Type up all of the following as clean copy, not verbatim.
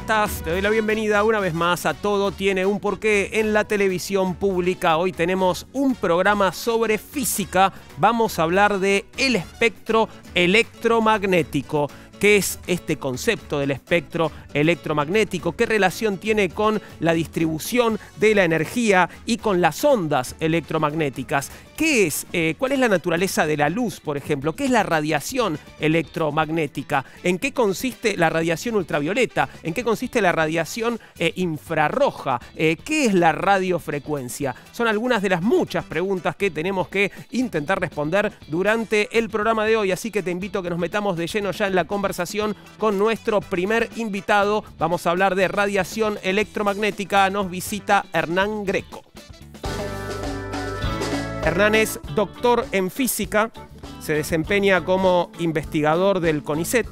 estás? Te doy la bienvenida una vez más a Todo Tiene un Porqué en la televisión pública. Hoy tenemos un programa sobre física. Vamos a hablar de el espectro electromagnético. ¿Qué es este concepto del espectro electromagnético? ¿Qué relación tiene con la distribución de la energía y con las ondas electromagnéticas? ¿Qué es? ¿Cuál es la naturaleza de la luz, por ejemplo? ¿Qué es la radiación electromagnética? ¿En qué consiste la radiación ultravioleta? ¿En qué consiste la radiación infrarroja? ¿Qué es la radiofrecuencia? Son algunas de las muchas preguntas que tenemos que intentar responder durante el programa de hoy, así que te invito a que nos metamos de lleno ya en la conversación con nuestro primer invitado. Vamos a hablar de radiación electromagnética. Nos visita Hernán Greco. Hernán es doctor en física, se desempeña como investigador del CONICET,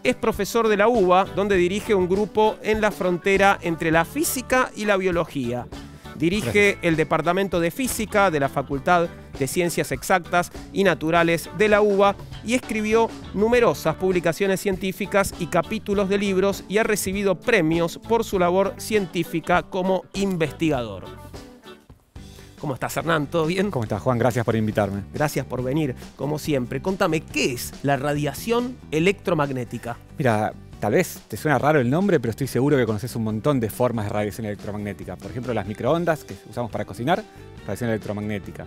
es profesor de la UBA, donde dirige un grupo en la frontera entre la física y la biología. Dirige el Departamento de Física de la Facultad de Ciencias Exactas y Naturales de la UBA y escribió numerosas publicaciones científicas y capítulos de libros y ha recibido premios por su labor científica como investigador. ¿Cómo estás, Hernán? ¿Todo bien? ¿Cómo estás, Juan? Gracias por invitarme. Gracias por venir, como siempre. Contame, ¿qué es la radiación electromagnética? Mira, tal vez te suena raro el nombre, pero estoy seguro que conoces un montón de formas de radiación electromagnética. Por ejemplo, las microondas que usamos para cocinar, radiación electromagnética.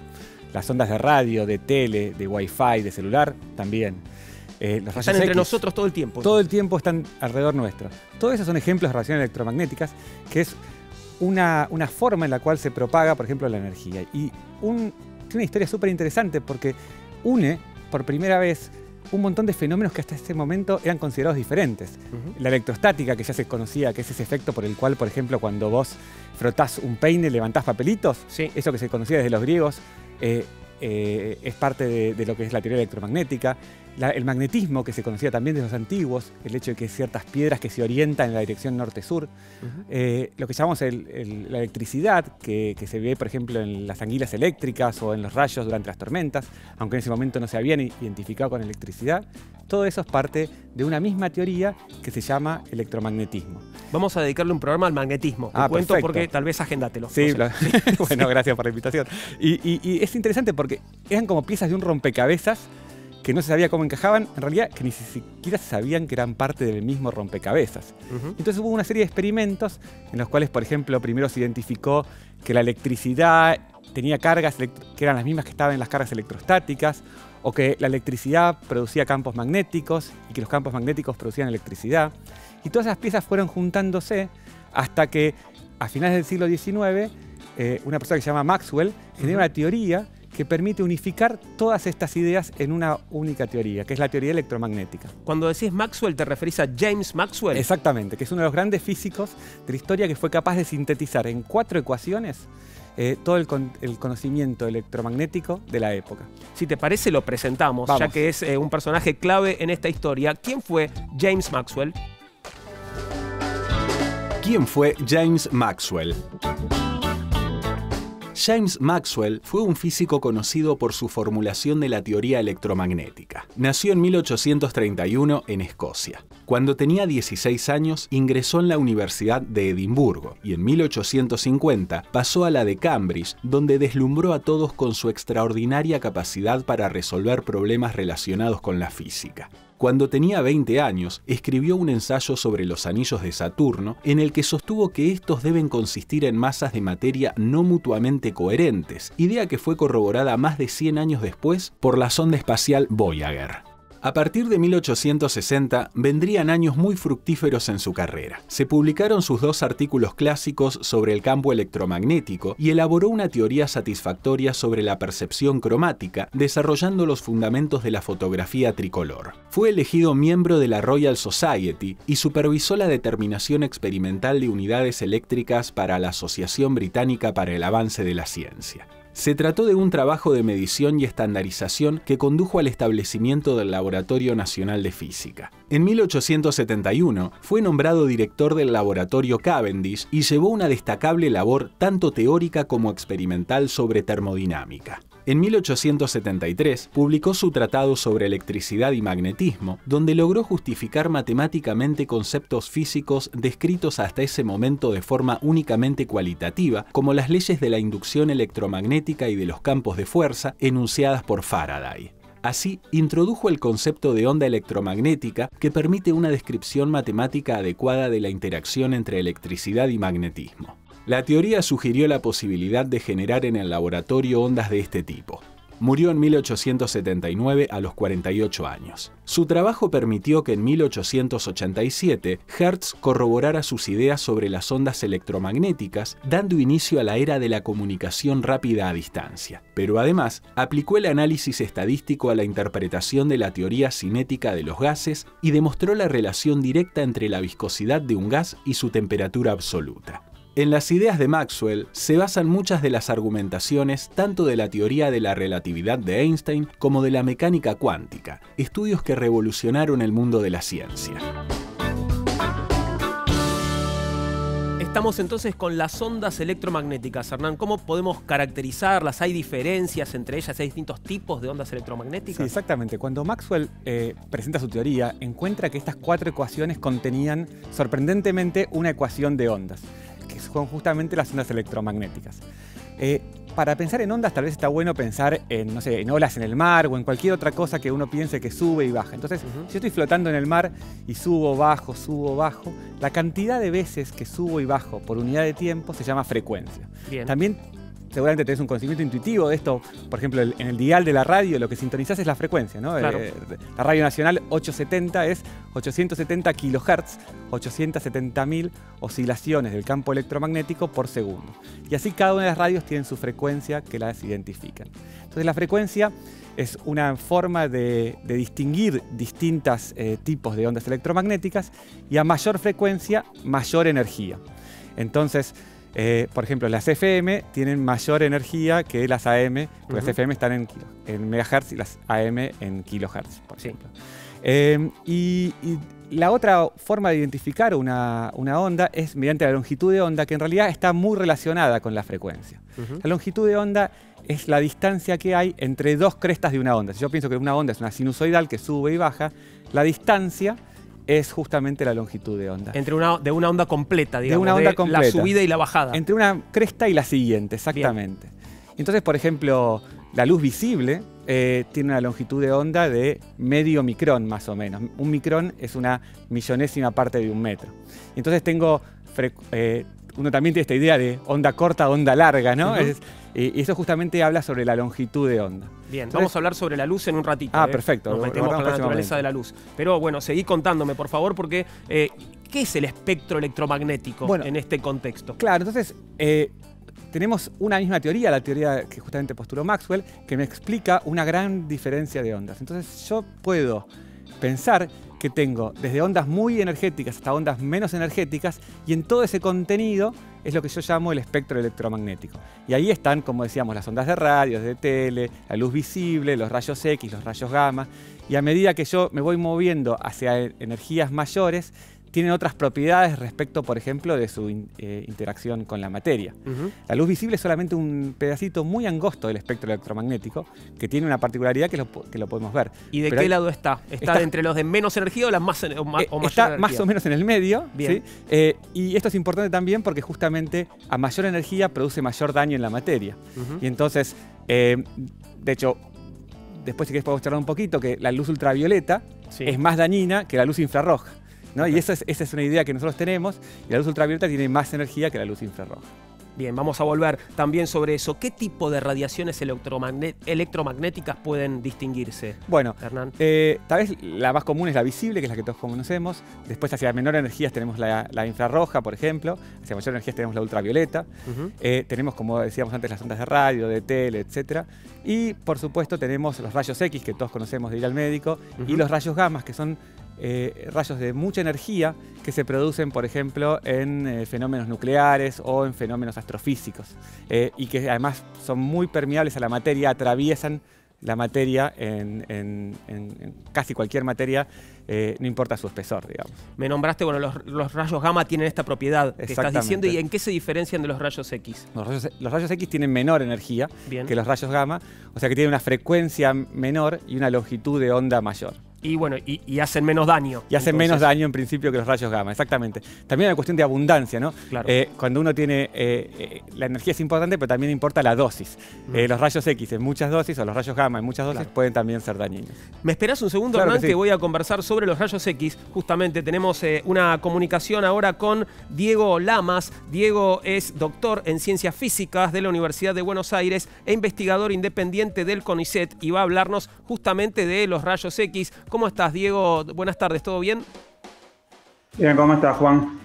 Las ondas de radio, de tele, de wifi, de celular, también. Los están entre nosotros todo el tiempo. Todo el tiempo están alrededor nuestro. Todos esos son ejemplos de radiación electromagnéticas, que es una forma en la cual se propaga, por ejemplo, la energía. Y tiene una historia súper interesante porque une, por primera vez, un montón de fenómenos que hasta ese momento eran considerados diferentes. La electrostática, que ya se conocía, que es ese efecto por el cual, por ejemplo, cuando vos frotás un peine, levantás papelitos, sí. Eso que se conocía desde los griegos, es parte de lo que es la teoría electromagnética. El magnetismo, que se conocía también de los antiguos, el hecho de que ciertas piedras que se orientan en la dirección norte-sur. Lo que llamamos la electricidad, que se ve, por ejemplo, en las anguilas eléctricas o en los rayos durante las tormentas, aunque en ese momento no se habían identificado con electricidad. Todo eso es parte de una misma teoría que se llama electromagnetismo. Vamos a dedicarle un programa al magnetismo. Te cuento perfecto. Porque tal vez agéndatelo. Sí, no sé. Bueno, gracias por la invitación. Y es interesante porque eran como piezas de un rompecabezas que no se sabía cómo encajaban, en realidad que ni siquiera sabían que eran parte del mismo rompecabezas. Entonces hubo una serie de experimentos en los cuales, por ejemplo, primero se identificó que la electricidad tenía cargas que eran las mismas que estaban en las cargas electrostáticas, o que la electricidad producía campos magnéticos y que los campos magnéticos producían electricidad. Y todas esas piezas fueron juntándose hasta que a finales del siglo XIX una persona que se llama Maxwell genera una teoría que permite unificar todas estas ideas en una única teoría, que es la teoría electromagnética. Cuando decís Maxwell, ¿te referís a James Maxwell? Exactamente, que es uno de los grandes físicos de la historia que fue capaz de sintetizar en 4 ecuaciones todo el conocimiento electromagnético de la época. Si te parece, lo presentamos, ya que es un personaje clave en esta historia. ¿Quién fue James Maxwell? ¿Quién fue James Maxwell? James Maxwell fue un físico conocido por su formulación de la teoría electromagnética. Nació en 1831 en Escocia. Cuando tenía 16 años, ingresó en la Universidad de Edimburgo y en 1850 pasó a la de Cambridge, donde deslumbró a todos con su extraordinaria capacidad para resolver problemas relacionados con la física. Cuando tenía 20 años, escribió un ensayo sobre los anillos de Saturno, en el que sostuvo que estos deben consistir en masas de materia no mutuamente coherentes, idea que fue corroborada más de 100 años después por la sonda espacial Voyager. A partir de 1860 vendrían años muy fructíferos en su carrera. Se publicaron sus 2 artículos clásicos sobre el campo electromagnético y elaboró una teoría satisfactoria sobre la percepción cromática, desarrollando los fundamentos de la fotografía tricolor. Fue elegido miembro de la Royal Society y supervisó la determinación experimental de unidades eléctricas para la Asociación Británica para el Avance de la Ciencia. Se trató de un trabajo de medición y estandarización que condujo al establecimiento del Laboratorio Nacional de Física. En 1871 fue nombrado director del Laboratorio Cavendish y llevó una destacable labor tanto teórica como experimental sobre termodinámica. En 1873 publicó su tratado sobre electricidad y magnetismo, donde logró justificar matemáticamente conceptos físicos descritos hasta ese momento de forma únicamente cualitativa, como las leyes de la inducción electromagnética y de los campos de fuerza enunciadas por Faraday. Así, introdujo el concepto de onda electromagnética que permite una descripción matemática adecuada de la interacción entre electricidad y magnetismo. La teoría sugirió la posibilidad de generar en el laboratorio ondas de este tipo. Murió en 1879 a los 48 años. Su trabajo permitió que en 1887 Hertz corroborara sus ideas sobre las ondas electromagnéticas, dando inicio a la era de la comunicación rápida a distancia. Pero además, aplicó el análisis estadístico a la interpretación de la teoría cinética de los gases y demostró la relación directa entre la viscosidad de un gas y su temperatura absoluta. En las ideas de Maxwell se basan muchas de las argumentaciones tanto de la teoría de la relatividad de Einstein como de la mecánica cuántica, estudios que revolucionaron el mundo de la ciencia. Estamos entonces con las ondas electromagnéticas. Hernán, ¿cómo podemos caracterizarlas? ¿Hay diferencias entre ellas? ¿Hay distintos tipos de ondas electromagnéticas? Sí, exactamente. Cuando Maxwell presenta su teoría, encuentra que estas 4 ecuaciones contenían sorprendentemente una ecuación de ondas, que son justamente las ondas electromagnéticas. Para pensar en ondas tal vez está bueno pensar en, no sé, en olas en el mar o en cualquier otra cosa que uno piense que sube y baja. Entonces, si yo estoy flotando en el mar y subo, bajo, la cantidad de veces que subo y bajo por unidad de tiempo se llama frecuencia. Bien. También seguramente tenés un conocimiento intuitivo de esto. Por ejemplo, en el dial de la radio lo que sintonizás es la frecuencia, ¿no? Claro. La radio nacional 870 es 870 kHz, 870.000 oscilaciones del campo electromagnético por segundo. Y así cada una de las radios tienen su frecuencia que las identifican. Entonces la frecuencia es una forma de distinguir distintos tipos de ondas electromagnéticas, y a mayor frecuencia, mayor energía. Entonces, por ejemplo, las FM tienen mayor energía que las AM, porque las FM están en megahertz y las AM en kilohertz, por ejemplo. Y la otra forma de identificar una onda es mediante la longitud de onda, que en realidad está muy relacionada con la frecuencia. La longitud de onda es la distancia que hay entre 2 crestas de una onda. Si yo pienso que una onda es una sinusoidal que sube y baja, la distancia es justamente la longitud de onda. De una onda completa, digamos. De una onda completa. La subida y la bajada. Entre una cresta y la siguiente, exactamente. Bien. Entonces, por ejemplo, la luz visible tiene una longitud de onda de medio micrón, más o menos. Un micrón es una millonésima parte de un metro. Entonces tengo... uno también tiene esta idea de onda corta, onda larga, ¿no? Y eso justamente habla sobre la longitud de onda. Bien, entonces, vamos a hablar sobre la luz en un ratito. Perfecto. Nos metemos con la naturaleza de la luz. Pero bueno, seguí contándome, por favor, porque ¿qué es el espectro electromagnético en este contexto? Claro, entonces tenemos una misma teoría, la teoría que justamente postuló Maxwell, que me explica una gran diferencia de ondas. Entonces yo puedo pensar que tengo desde ondas muy energéticas hasta ondas menos energéticas, y en todo ese contenido es lo que yo llamo el espectro electromagnético. Y ahí están, como decíamos, las ondas de radio, de tele, la luz visible, los rayos X, los rayos gamma, y a medida que yo me voy moviendo hacia energías mayores, tienen otras propiedades respecto, por ejemplo, de su interacción con la materia. La luz visible es solamente un pedacito muy angosto del espectro electromagnético, que tiene una particularidad que lo podemos ver. ¿Y de qué lado está? ¿Está entre los de menos energía o las más o mayor está energía? Más o menos en el medio. Bien. ¿Sí? Y esto es importante también porque justamente a mayor energía produce mayor daño en la materia. Y entonces, de hecho, después si querés podemos charlar un poquito, que la luz ultravioleta es más dañina que la luz infrarroja, ¿no? Y esa es una idea que nosotros tenemos, y la luz ultravioleta tiene más energía que la luz infrarroja. Bien, vamos a volver también sobre eso. ¿Qué tipo de radiaciones electromagnéticas pueden distinguirse, bueno, Hernán? Tal vez la más común es la visible, que es la que todos conocemos. Después, hacia menor energía tenemos la infrarroja, por ejemplo. Hacia mayor energía tenemos la ultravioleta. Tenemos, como decíamos antes, las ondas de radio, de tele, etc. Y, por supuesto, tenemos los rayos X, que todos conocemos de ir al médico, y los rayos gamma, que son rayos de mucha energía que se producen, por ejemplo, en fenómenos nucleares o en fenómenos astrofísicos, y que además son muy permeables a la materia, atraviesan la materia en casi cualquier materia, no importa su espesor, digamos. Me nombraste, bueno, los rayos gamma tienen esta propiedad que estás diciendo, ¿y en qué se diferencian de los rayos X? Los rayos X tienen menor energía que los rayos gamma, o sea que tienen una frecuencia menor y una longitud de onda mayor. Y bueno, y hacen menos daño. Y hacen menos daño en principio que los rayos gamma, exactamente. También hay una cuestión de abundancia, ¿no? Claro. Cuando uno tiene... la energía es importante, pero también importa la dosis. Los rayos X en muchas dosis o los rayos gamma en muchas dosis pueden también ser dañinos. ¿Me esperás un segundo, Claro Hernán, que sí. que voy a conversar sobre los rayos X? Justamente tenemos una comunicación ahora con Diego Lamas. Diego es doctor en Ciencias Físicas de la Universidad de Buenos Aires e investigador independiente del CONICET y va a hablarnos justamente de los rayos X. ¿Cómo estás, Diego? Buenas tardes, ¿todo bien? Bien, ¿cómo estás, Juan?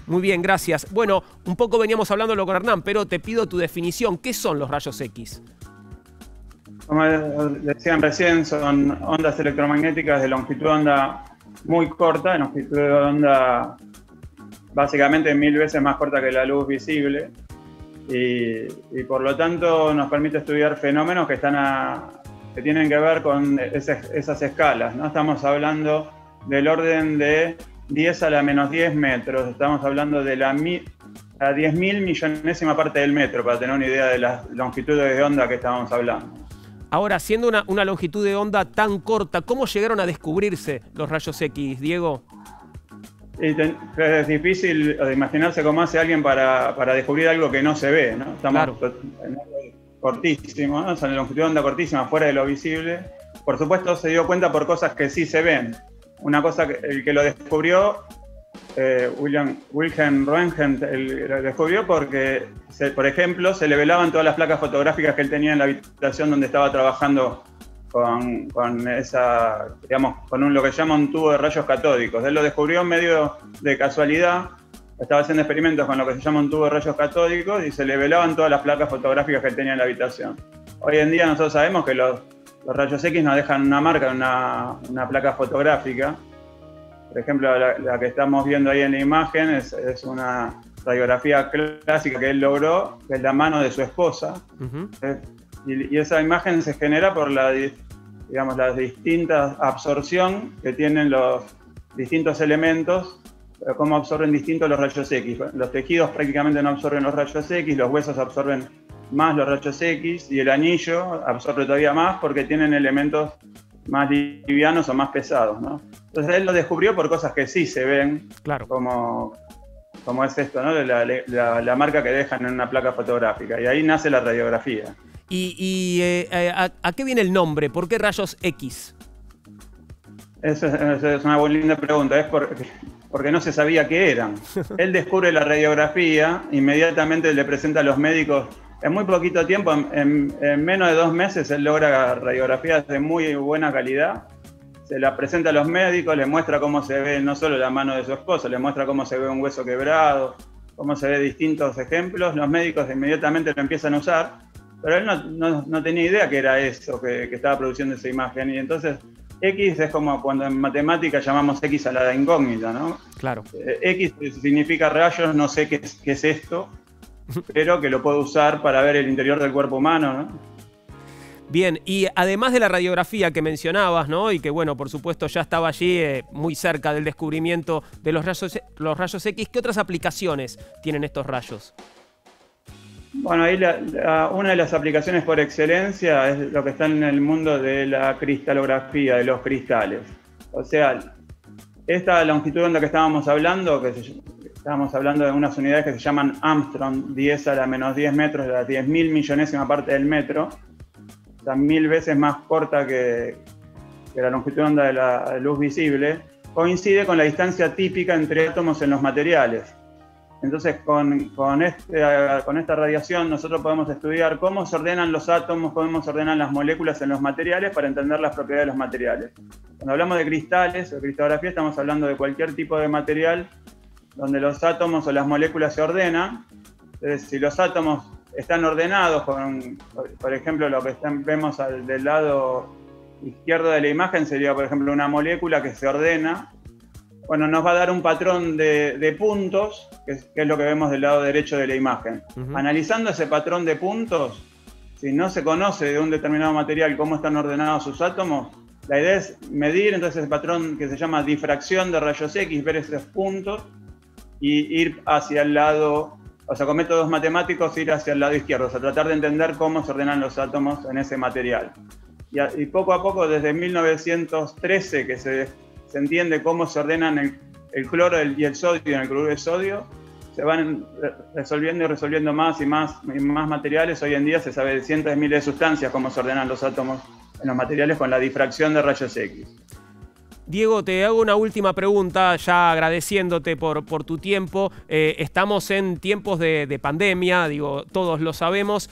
Muy bien, gracias. Bueno, un poco veníamos hablándolo con Hernán, pero te pido tu definición. ¿Qué son los rayos X? Como decían recién, son ondas electromagnéticas de longitud de onda muy corta, longitud de onda básicamente 1000 veces más corta que la luz visible, y por lo tanto nos permite estudiar fenómenos que tienen que ver con esas escalas, ¿no? Estamos hablando del orden de 10 a la menos 10 metros, estamos hablando de la 10.000 millonésima parte del metro, para tener una idea de las longitudes de onda que estábamos hablando. Ahora, siendo una longitud de onda tan corta, ¿cómo llegaron a descubrirse los rayos X, Diego? Es difícil imaginarse cómo hace alguien para descubrir algo que no se ve, ¿no? Estamos en algo cortísimo, ¿no? Son longitud de onda cortísima, fuera de lo visible. Por supuesto, se dio cuenta por cosas que sí se ven. Una cosa, el que lo descubrió, Wilhelm Röntgen, lo descubrió porque, por ejemplo, se le velaban todas las placas fotográficas que él tenía en la habitación donde estaba trabajando con lo que se llama un tubo de rayos catódicos. Él lo descubrió en medio de casualidad. Estaba haciendo experimentos con lo que se llama un tubo de rayos catódicos y se le velaban todas las placas fotográficas que él tenía en la habitación. Hoy en día nosotros sabemos que los rayos X nos dejan una marca en una placa fotográfica. Por ejemplo, la que estamos viendo ahí en la imagen es una radiografía clásica que él logró, que es la mano de su esposa. Y esa imagen se genera por la distinta absorción que tienen los distintos elementos, cómo absorben distintos los rayos X. Los tejidos prácticamente no absorben los rayos X, los huesos absorben más los rayos X y el anillo absorbe todavía más porque tienen elementos más livianos o más pesados, ¿no? Entonces él lo descubrió por cosas que sí se ven, claro, como es esto, ¿no? La marca que dejan en una placa fotográfica, y ahí nace la radiografía. ¿A qué viene el nombre? ¿Por qué rayos X? Esa es una buena linda pregunta. Es porque no se sabía qué eran. Él descubre la radiografía, inmediatamente le presenta a los médicos. En muy poquito tiempo, en menos de 2 meses, él logra radiografías de muy buena calidad. Se la presenta a los médicos, le muestra cómo se ve no solo la mano de su esposo, le muestra cómo se ve un hueso quebrado, cómo se ve distintos ejemplos. Los médicos inmediatamente lo empiezan a usar, pero él no tenía idea que era eso que estaba produciendo esa imagen. Y entonces X es como cuando en matemáticas llamamos X a la incógnita, ¿no? Claro. X significa rayos, no sé qué es esto, pero que lo puedo usar para ver el interior del cuerpo humano, ¿no? Bien, y además de la radiografía que mencionabas, ¿no? Y que, bueno, por supuesto ya estaba allí muy cerca del descubrimiento de los rayos X, ¿qué otras aplicaciones tienen estos rayos? Bueno, ahí una de las aplicaciones por excelencia es lo que está en el mundo de la cristalografía, de los cristales. O sea, esta longitud de onda que estábamos hablando, estábamos hablando de unas unidades que se llaman Armstrong, 10 a la menos 10 metros, la 10.000 millonésima parte del metro, o sea, 1000 veces más corta que la longitud de onda de la luz visible, coincide con la distancia típica entre átomos en los materiales. Entonces, con esta radiación nosotros podemos estudiar cómo se ordenan los átomos, cómo se ordenan las moléculas en los materiales para entender las propiedades de los materiales. Cuando hablamos de cristales o cristalografía, estamos hablando de cualquier tipo de material donde los átomos o las moléculas se ordenan. Entonces, si los átomos están ordenados, por ejemplo, lo que vemos del lado izquierdo de la imagen sería, por ejemplo, una molécula que se ordena. Bueno, nos va a dar un patrón de puntos, que es lo que vemos del lado derecho de la imagen. Analizando ese patrón de puntos, si no se conoce de un determinado material cómo están ordenados sus átomos, la idea es medir entonces el patrón que se llama difracción de rayos X, ver esos puntos y ir hacia el lado, o sea, con métodos matemáticos ir hacia el lado izquierdo, o sea, tratar de entender cómo se ordenan los átomos en ese material. Y poco a poco, desde 1913, que se entiende cómo se ordenan el cloro y el sodio en el cloruro de sodio, se van resolviendo y resolviendo más y más materiales. Hoy en día se sabe de cientos de miles de sustancias cómo se ordenan los átomos en los materiales con la difracción de rayos X. Diego, te hago una última pregunta, ya agradeciéndote por tu tiempo. Estamos en tiempos de pandemia, digo, todos lo sabemos.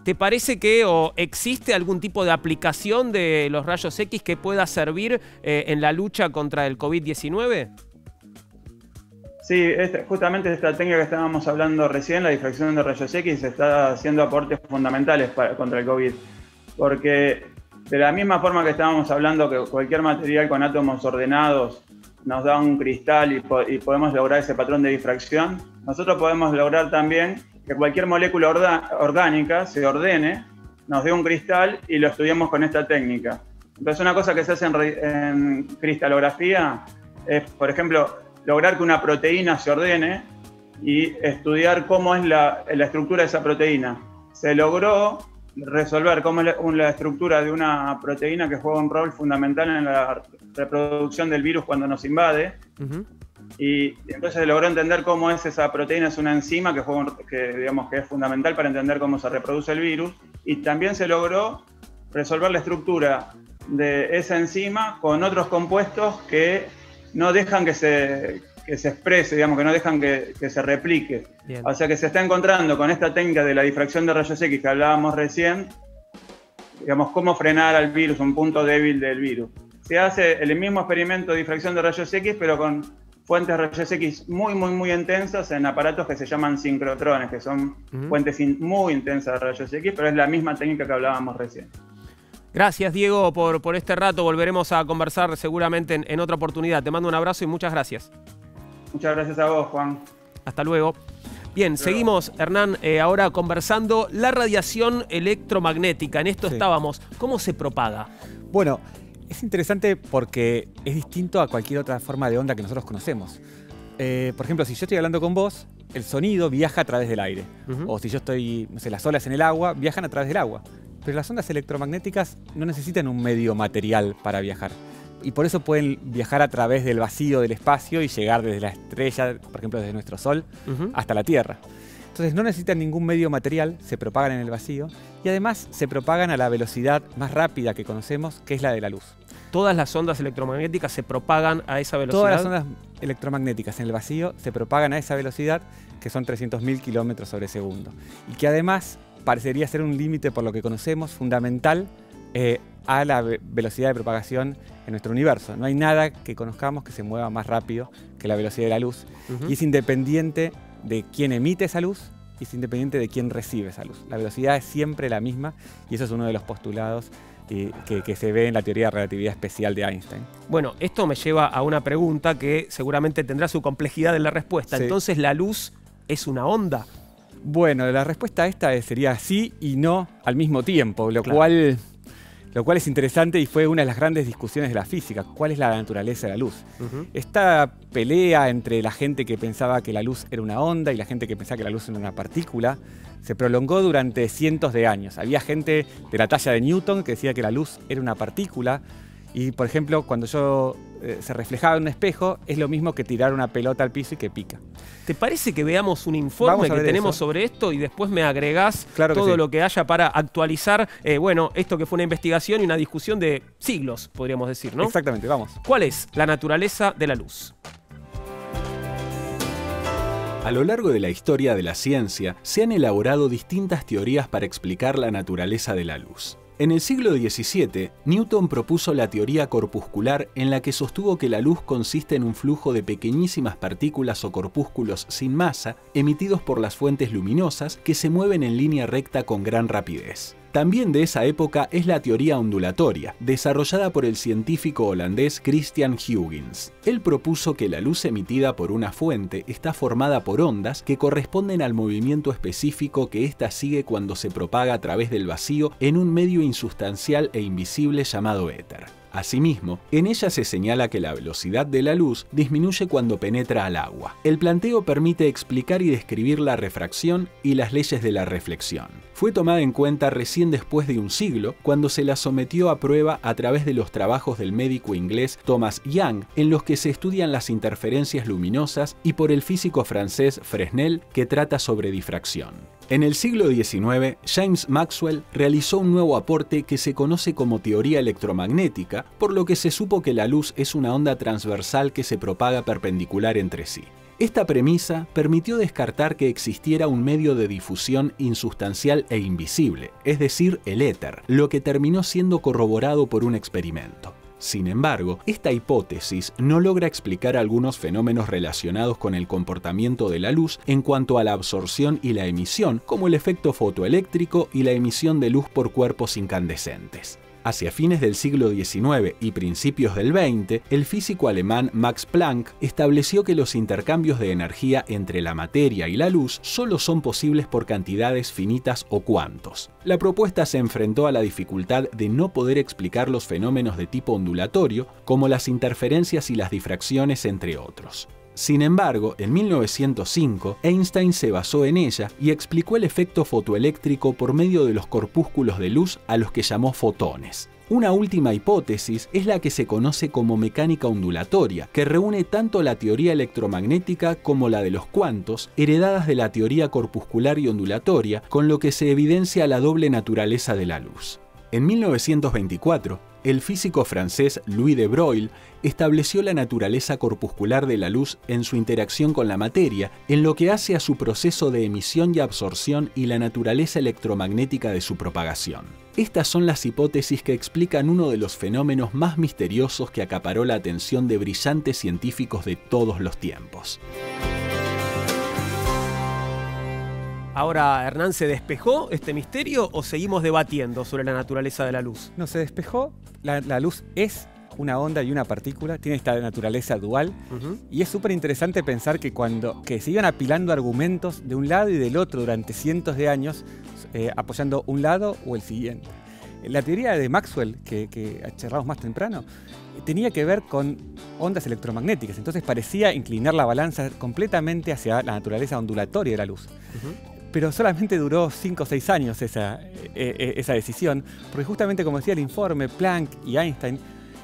¿Te parece que existe algún tipo de aplicación de los rayos X que pueda servir en la lucha contra el COVID-19? Sí, justamente esta técnica que estábamos hablando recién, la difracción de rayos X, está haciendo aportes fundamentales contra el COVID. Porque de la misma forma que estábamos hablando que cualquier material con átomos ordenados nos da un cristal y podemos lograr ese patrón de difracción, nosotros podemos lograr también que cualquier molécula orgánica se ordene, nos dé un cristal y lo estudiamos con esta técnica. Entonces una cosa que se hace en cristalografía es, por ejemplo, lograr que una proteína se ordene y estudiar cómo es la estructura de esa proteína. Se logró resolver cómo es la estructura de una proteína que juega un rol fundamental en la reproducción del virus cuando nos invade. Y entonces se logró entender cómo es esa proteína, es una enzima digamos que es fundamental para entender cómo se reproduce el virus. Y también se logró resolver la estructura de esa enzima con otros compuestos que no dejan que se exprese, digamos, que no dejan que se replique. Bien. O sea que se está encontrando con esta técnica de la difracción de rayos X que hablábamos recién, digamos, cómo frenar al virus, un punto débil del virus. Se hace el mismo experimento de difracción de rayos X, pero con fuentes de rayos X muy intensas en aparatos que se llaman sincrotrones, que son fuentes muy intensas de rayos X, pero es la misma técnica que hablábamos recién. Gracias, Diego, por este rato. Volveremos a conversar seguramente en otra oportunidad. Te mando un abrazo y muchas gracias. Muchas gracias a vos, Juan. Hasta luego. Bien, seguimos, Hernán, ahora conversando la radiación electromagnética. En esto estábamos. ¿Cómo se propaga? Bueno, es interesante porque es distinto a cualquier otra forma de onda que nosotros conocemos. Por ejemplo, si yo estoy hablando con vos, el sonido viaja a través del aire. O si yo estoy, no sé, las olas en el agua, viajan a través del agua. Pero las ondas electromagnéticas no necesitan un medio material para viajar. Y por eso pueden viajar a través del vacío del espacio y llegar desde la estrella, por ejemplo desde nuestro Sol, hasta la Tierra. Entonces no necesitan ningún medio material, se propagan en el vacío y además se propagan a la velocidad más rápida que conocemos, que es la de la luz. ¿Todas las ondas electromagnéticas se propagan a esa velocidad? Todas las ondas electromagnéticas en el vacío se propagan a esa velocidad, que son 300.000 kilómetros sobre segundo. Y que además parecería ser un límite, por lo que conocemos, fundamental a la velocidad de propagación en nuestro universo. No hay nada que conozcamos que se mueva más rápido que la velocidad de la luz. Y es independiente de quién emite esa luz y es independiente de quién recibe esa luz. La velocidad es siempre la misma y eso es uno de los postulados que se ve en la teoría de relatividad especial de Einstein. Bueno, esto me lleva a una pregunta que seguramente tendrá su complejidad en la respuesta. Sí. Entonces, ¿la luz es una onda? Bueno, la respuesta a esta sería sí y no al mismo tiempo, lo cual es interesante y fue una de las grandes discusiones de la física. ¿Cuál es la naturaleza de la luz? Esta pelea entre la gente que pensaba que la luz era una onda y la gente que pensaba que la luz era una partícula se prolongó durante cientos de años. Había gente de la talla de Newton que decía que la luz era una partícula y, por ejemplo, cuando se reflejaba en un espejo, es lo mismo que tirar una pelota al piso y que pica. ¿Te parece que veamos un informe que tenemos sobre esto y después me agregás todo lo que haya para actualizar, bueno, esto que fue una investigación y una discusión de siglos, podríamos decir, ¿no? Exactamente, vamos. ¿Cuál es la naturaleza de la luz? A lo largo de la historia de la ciencia, se han elaborado distintas teorías para explicar la naturaleza de la luz. En el siglo XVII, Newton propuso la teoría corpuscular en la que sostuvo que la luz consiste en un flujo de pequeñísimas partículas o corpúsculos sin masa emitidos por las fuentes luminosas que se mueven en línea recta con gran rapidez. También de esa época es la teoría ondulatoria, desarrollada por el científico holandés Christian Huygens. Él propuso que la luz emitida por una fuente está formada por ondas que corresponden al movimiento específico que ésta sigue cuando se propaga a través del vacío en un medio insustancial e invisible llamado éter. Asimismo, en ella se señala que la velocidad de la luz disminuye cuando penetra al agua. El planteo permite explicar y describir la refracción y las leyes de la reflexión. Fue tomada en cuenta recién después de un siglo, cuando se la sometió a prueba a través de los trabajos del médico inglés Thomas Young, en los que se estudian las interferencias luminosas, y por el físico francés Fresnel, que trata sobre difracción. En el siglo XIX, James Maxwell realizó un nuevo aporte que se conoce como teoría electromagnética, por lo que se supo que la luz es una onda transversal que se propaga perpendicular entre sí. Esta premisa permitió descartar que existiera un medio de difusión insustancial e invisible, es decir, el éter, lo que terminó siendo corroborado por un experimento. Sin embargo, esta hipótesis no logra explicar algunos fenómenos relacionados con el comportamiento de la luz en cuanto a la absorción y la emisión, como el efecto fotoeléctrico y la emisión de luz por cuerpos incandescentes. Hacia fines del siglo XIX y principios del XX, el físico alemán Max Planck estableció que los intercambios de energía entre la materia y la luz solo son posibles por cantidades finitas o cuantos. La propuesta se enfrentó a la dificultad de no poder explicar los fenómenos de tipo ondulatorio, como las interferencias y las difracciones, entre otros. Sin embargo, en 1905, Einstein se basó en ella y explicó el efecto fotoeléctrico por medio de los corpúsculos de luz a los que llamó fotones. Una última hipótesis es la que se conoce como mecánica ondulatoria, que reúne tanto la teoría electromagnética como la de los cuantos, heredadas de la teoría corpuscular y ondulatoria, con lo que se evidencia la doble naturaleza de la luz. En 1924, el físico francés Louis de Broglie estableció la naturaleza corpuscular de la luz en su interacción con la materia, en lo que hace a su proceso de emisión y absorción y la naturaleza electromagnética de su propagación. Estas son las hipótesis que explican uno de los fenómenos más misteriosos que acaparó la atención de brillantes científicos de todos los tiempos. Ahora, Hernán, ¿se despejó este misterio o seguimos debatiendo sobre la naturaleza de la luz? No, se despejó. La luz es una onda y una partícula, tiene esta naturaleza dual, y es súper interesante pensar que que se iban apilando argumentos de un lado y del otro durante cientos de años, apoyando un lado o el siguiente. La teoría de Maxwell, que charlamos más temprano, tenía que ver con ondas electromagnéticas, entonces parecía inclinar la balanza completamente hacia la naturaleza ondulatoria de la luz. Pero solamente duró 5 o 6 años esa decisión, porque justamente, como decía el informe, Planck y Einstein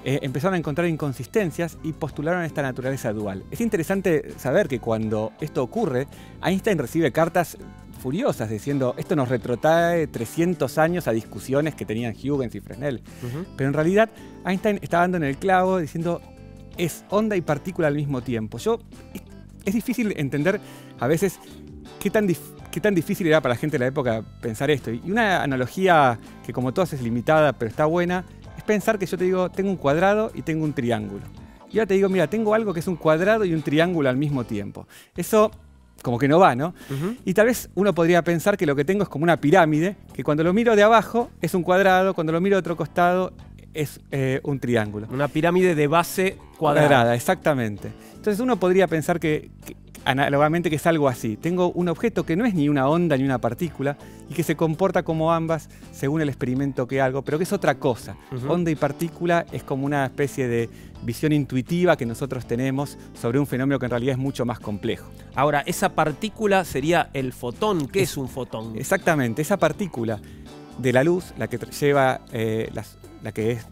empezaron a encontrar inconsistencias y postularon esta naturaleza dual. Es interesante saber que cuando esto ocurre, Einstein recibe cartas furiosas diciendo esto nos retrotrae 300 años a discusiones que tenían Huygens y Fresnel. Pero en realidad Einstein estaba dando en el clavo diciendo es onda y partícula al mismo tiempo. Es difícil entender a veces qué tan difícil era para la gente de la época pensar esto. Y una analogía que, como todas, es limitada, pero está buena, es pensar que yo te digo, tengo un cuadrado y tengo un triángulo. Y ahora te digo, mira, tengo algo que es un cuadrado y un triángulo al mismo tiempo. Eso como que no va, ¿no? Y tal vez uno podría pensar que lo que tengo es como una pirámide, que cuando lo miro de abajo es un cuadrado, cuando lo miro de otro costado es un triángulo. Una pirámide de base cuadrada. Exactamente. Entonces uno podría pensar análogamente que es algo así. Tengo un objeto que no es ni una onda ni una partícula y que se comporta como ambas según el experimento que hago, pero que es otra cosa. Onda y partícula es como una especie de visión intuitiva que nosotros tenemos sobre un fenómeno que en realidad es mucho más complejo. Ahora, esa partícula sería el fotón. ¿Qué es un fotón? Exactamente, esa partícula de la luz, la que lleva la que es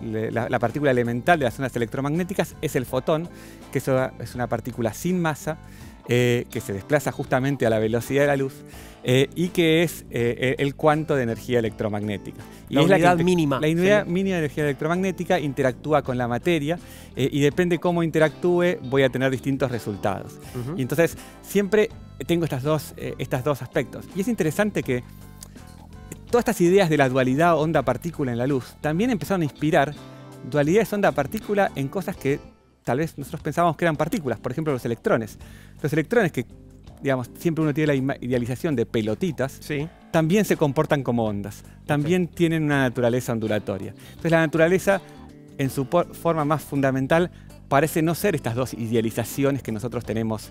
la partícula elemental de las ondas electromagnéticas, es el fotón, que es una partícula sin masa, que se desplaza justamente a la velocidad de la luz, y que es el cuanto de energía electromagnética. La unidad mínima. La unidad mínima de energía electromagnética interactúa con la materia, y depende cómo interactúe, voy a tener distintos resultados. Y entonces siempre tengo estos dos aspectos. Y es interesante que todas estas ideas de la dualidad onda-partícula en la luz también empezaron a inspirar dualidades onda-partícula en cosas que tal vez nosotros pensábamos que eran partículas, por ejemplo los electrones. Los electrones, que digamos, siempre uno tiene la idealización de pelotitas, Sí. también se comportan como ondas, también tienen una naturaleza ondulatoria. Entonces la naturaleza, en su forma más fundamental, parece no ser estas dos idealizaciones que nosotros tenemos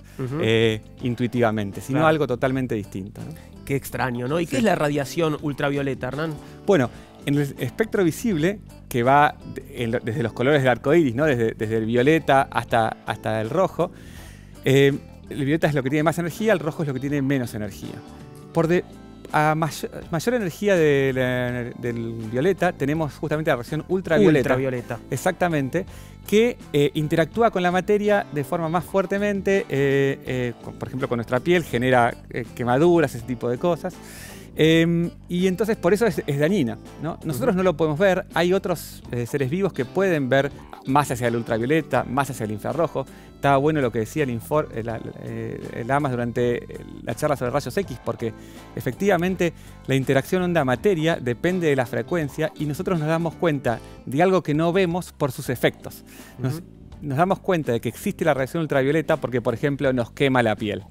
intuitivamente, sino Claro. algo totalmente distinto, ¿no? Qué extraño, ¿no? ¿Y qué es la radiación ultravioleta, Hernán? Bueno, en el espectro visible, que va desde los colores del arco iris, ¿no? desde el violeta hasta el rojo, el violeta es lo que tiene más energía, el rojo es lo que tiene menos energía. A mayor energía del violeta tenemos justamente la radiación ultravioleta. Ultravioleta. Exactamente, que interactúa con la materia de forma más fuertemente, por ejemplo con nuestra piel, genera quemaduras, ese tipo de cosas. Y entonces por eso es dañina, ¿no? Nosotros no lo podemos ver, hay otros seres vivos que pueden ver más hacia el ultravioleta, más hacia el infrarrojo. Estaba bueno lo que decía el AMAS durante la charla sobre rayos X, porque efectivamente la interacción onda-materia depende de la frecuencia y nosotros nos damos cuenta de algo que no vemos por sus efectos. Nos damos cuenta de que existe la radiación ultravioleta porque, por ejemplo, nos quema la piel.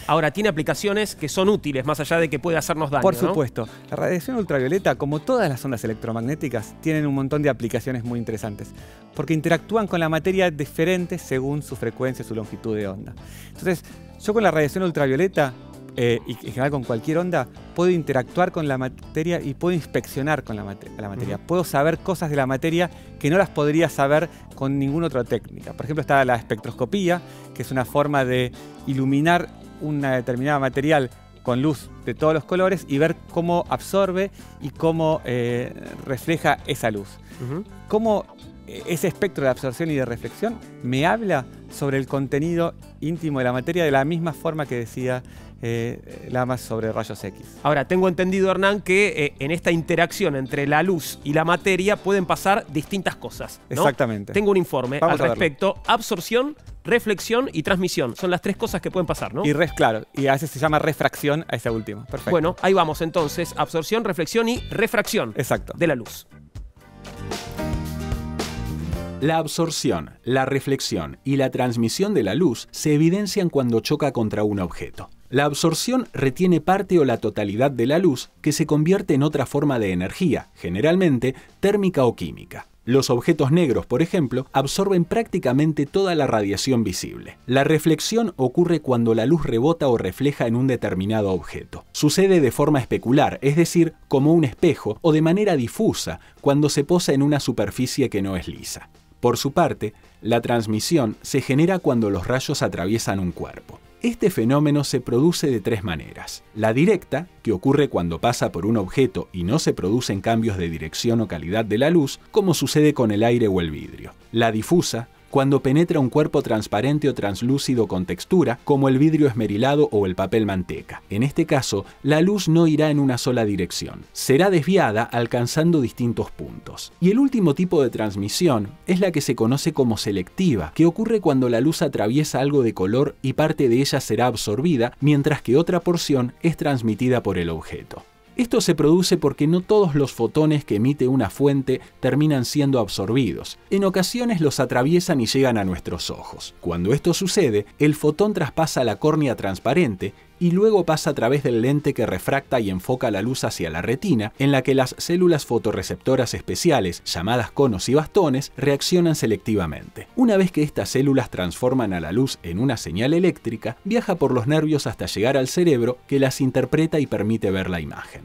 Ahora, tiene aplicaciones que son útiles, más allá de que puede hacernos daño, Por ¿no? supuesto. La radiación ultravioleta, como todas las ondas electromagnéticas, tienen un montón de aplicaciones muy interesantes, porque interactúan con la materia diferentes según su frecuencia, su longitud de onda. Entonces, yo con la radiación ultravioleta, y en general con cualquier onda, puedo interactuar con la materia y puedo inspeccionar con la materia. Puedo saber cosas de la materia que no las podría saber con ninguna otra técnica. Por ejemplo, está la espectroscopía, que es una forma de iluminar una determinada material con luz de todos los colores y ver cómo absorbe y cómo refleja esa luz. Cómo ese espectro de absorción y de reflexión me habla sobre el contenido íntimo de la materia de la misma forma que decía Lamas sobre rayos X. Ahora, tengo entendido, Hernán, que en esta interacción entre la luz y la materia pueden pasar distintas cosas, ¿no? Exactamente. Tengo un informe Vamos al a verlo. respecto. Absorción, reflexión y transmisión. Son las tres cosas que pueden pasar, ¿no? Claro, y a veces se llama refracción a esa última. Perfecto. Bueno, ahí vamos entonces. Absorción, reflexión y refracción Exacto. de la luz. La absorción, la reflexión y la transmisión de la luz se evidencian cuando choca contra un objeto. La absorción retiene parte o la totalidad de la luz que se convierte en otra forma de energía, generalmente térmica o química. Los objetos negros, por ejemplo, absorben prácticamente toda la radiación visible. La reflexión ocurre cuando la luz rebota o refleja en un determinado objeto. Sucede de forma especular, es decir, como un espejo, o de manera difusa, cuando se posa en una superficie que no es lisa. Por su parte, la transmisión se genera cuando los rayos atraviesan un cuerpo. Este fenómeno se produce de tres maneras. La directa, que ocurre cuando pasa por un objeto y no se producen cambios de dirección o calidad de la luz, como sucede con el aire o el vidrio. La difusa, cuando penetra un cuerpo transparente o translúcido con textura, como el vidrio esmerilado o el papel manteca. En este caso, la luz no irá en una sola dirección. Será desviada alcanzando distintos puntos. Y el último tipo de transmisión es la que se conoce como selectiva, que ocurre cuando la luz atraviesa algo de color y parte de ella será absorbida, mientras que otra porción es transmitida por el objeto. Esto se produce porque no todos los fotones que emite una fuente terminan siendo absorbidos. En ocasiones los atraviesan y llegan a nuestros ojos. Cuando esto sucede, el fotón traspasa la córnea transparente y luego pasa a través del lente que refracta y enfoca la luz hacia la retina, en la que las células fotorreceptoras especiales, llamadas conos y bastones, reaccionan selectivamente. Una vez que estas células transforman a la luz en una señal eléctrica, viaja por los nervios hasta llegar al cerebro, que las interpreta y permite ver la imagen.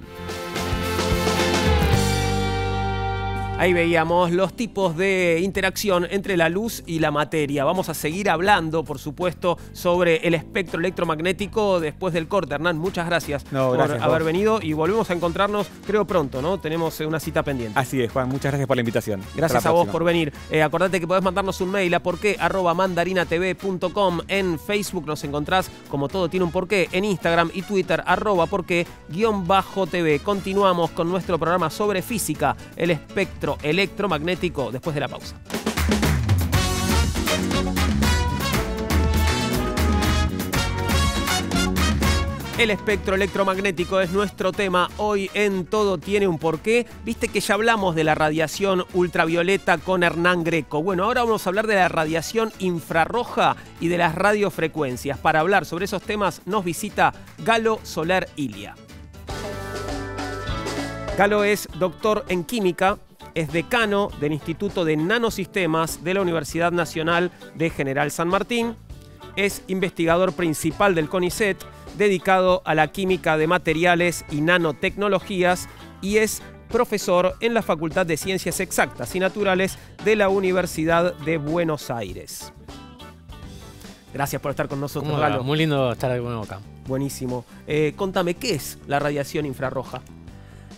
Ahí veíamos los tipos de interacción entre la luz y la materia. Vamos a seguir hablando, por supuesto, sobre el espectro electromagnético después del corte. Hernán, muchas gracias por haber venido y volvemos a encontrarnos, creo, pronto, ¿no? Tenemos una cita pendiente. Así es, Juan. Muchas gracias por la invitación. Gracias a vos por venir. Acordate que podés mandarnos un mail a porqué@mandarinatv.com. En Facebook nos encontrás como Todo Tiene un Porqué. En Instagram y Twitter @porqué_TV. Continuamos con nuestro programa sobre física, el espectro electromagnético, después de la pausa. El espectro electromagnético es nuestro tema hoy en Todo Tiene un Porqué. Viste que ya hablamos de la radiación ultravioleta con Hernán Greco. Bueno, ahora vamos a hablar de la radiación infrarroja y de las radiofrecuencias. Para hablar sobre esos temas nos visita Galo Soler Ilia. Galo es doctor en química, es decano del Instituto de Nanosistemas de la Universidad Nacional de General San Martín, es investigador principal del CONICET, dedicado a la química de materiales y nanotecnologías, y es profesor en la Facultad de Ciencias Exactas y Naturales de la Universidad de Buenos Aires. Gracias por estar con nosotros, Galo. Muy lindo estar de nuevo acá. Buenísimo. Contame, ¿qué es la radiación infrarroja?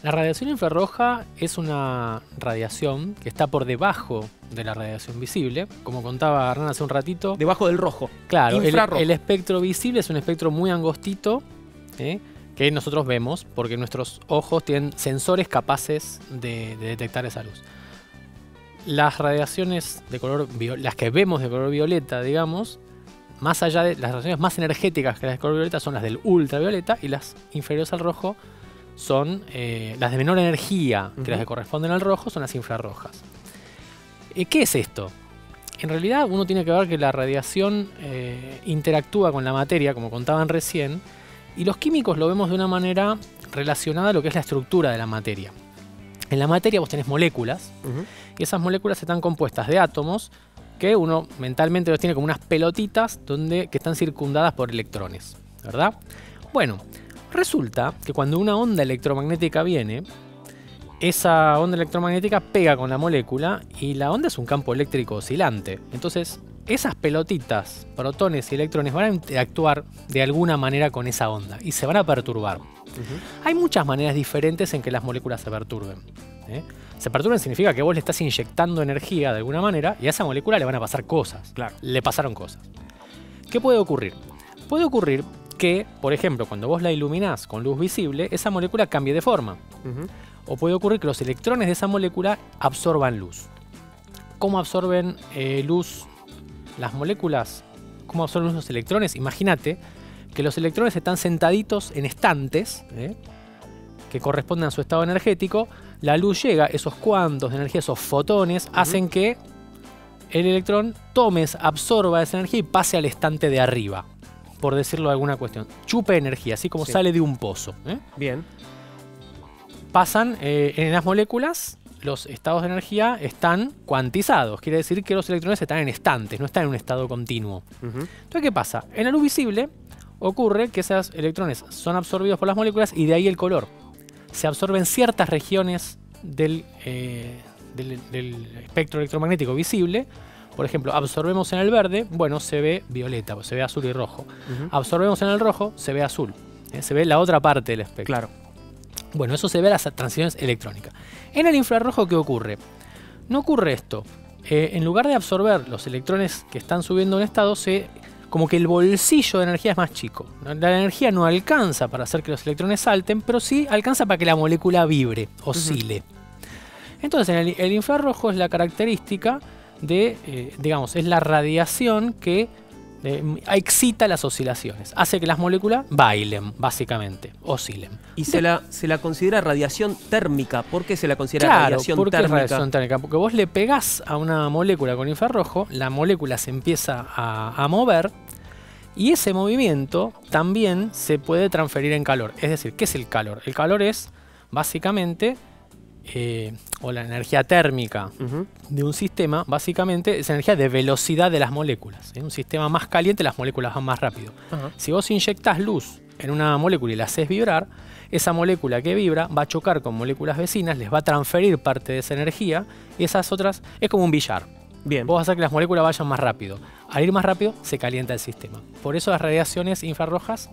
La radiación infrarroja es una radiación que está por debajo de la radiación visible. Como contaba Hernán hace un ratito. Debajo del rojo. Claro, el espectro visible es un espectro muy angostito que nosotros vemos porque nuestros ojos tienen sensores capaces de detectar esa luz. Las radiaciones de color las que vemos de color violeta, digamos, más allá de las radiaciones más energéticas que las de color violeta son las del ultravioleta, y las inferiores al rojo son las de menor energía que las que corresponden al rojo, son las infrarrojas. ¿Qué es esto? En realidad uno tiene que ver que la radiación interactúa con la materia, como contaban recién, y los químicos lo vemos de una manera relacionada a lo que es la estructura de la materia. En la materia vos tenés moléculas, y esas moléculas están compuestas de átomos que uno mentalmente los tiene como unas pelotitas que están circundadas por electrones, ¿verdad? Bueno, resulta que cuando una onda electromagnética viene, esa onda electromagnética pega con la molécula y la onda es un campo eléctrico oscilante. Entonces, esas pelotitas, protones y electrones, van a interactuar de alguna manera con esa onda y se van a perturbar. Hay muchas maneras diferentes en que las moléculas se perturben. Se perturben significa que vos le estás inyectando energía de alguna manera y a esa molécula le van a pasar cosas. Claro. Le pasaron cosas. ¿Qué puede ocurrir? Puede ocurrir que, por ejemplo, cuando vos la iluminás con luz visible, esa molécula cambie de forma. O puede ocurrir que los electrones de esa molécula absorban luz. ¿Cómo absorben luz las moléculas? ¿Cómo absorben luz los electrones? Imagínate que los electrones están sentaditos en estantes que corresponden a su estado energético. La luz llega, esos cuantos de energía, esos fotones, hacen que el electrón absorba esa energía y pase al estante de arriba, por decirlo de alguna cuestión. Chupe energía, así como sale de un pozo. Bien. Pasan en las moléculas, los estados de energía están cuantizados. Quiere decir que los electrones están en estantes, no están en un estado continuo. Entonces, ¿qué pasa? En la luz visible ocurre que esos electrones son absorbidos por las moléculas y de ahí el color. Se absorben ciertas regiones del espectro electromagnético visible. Por ejemplo, absorbemos en el verde, bueno, se ve violeta, se ve azul y rojo. Absorbemos en el rojo, se ve azul. Se ve la otra parte del espectro. Claro. Bueno, eso se ve en las transiciones electrónicas. En el infrarrojo, ¿qué ocurre? No ocurre esto. En lugar de absorber los electrones que están subiendo en estado, como que el bolsillo de energía es más chico. La energía no alcanza para hacer que los electrones salten, pero sí alcanza para que la molécula vibre, oscile. Entonces, en el infrarrojo es la característica digamos, es la radiación que excita las oscilaciones. Hace que las moléculas bailen, básicamente, oscilen. Y se la considera radiación térmica. ¿Por qué se la considera radiación ¿por qué térmica? Es radiación térmica? Porque vos le pegás a una molécula con infrarrojo, la molécula se empieza a mover, y ese movimiento también se puede transferir en calor. Es decir, ¿qué es el calor? El calor es, básicamente, o la energía térmica de un sistema, básicamente es energía de velocidad de las moléculas. En un sistema más caliente las moléculas van más rápido. Si vos inyectás luz en una molécula y la haces vibrar, esa molécula que vibra va a chocar con moléculas vecinas, les va a transferir parte de esa energía, y esas otras es como un billar. Bien. Vos vas a hacer que las moléculas vayan más rápido. Al ir más rápido se calienta el sistema. Por eso las radiaciones infrarrojas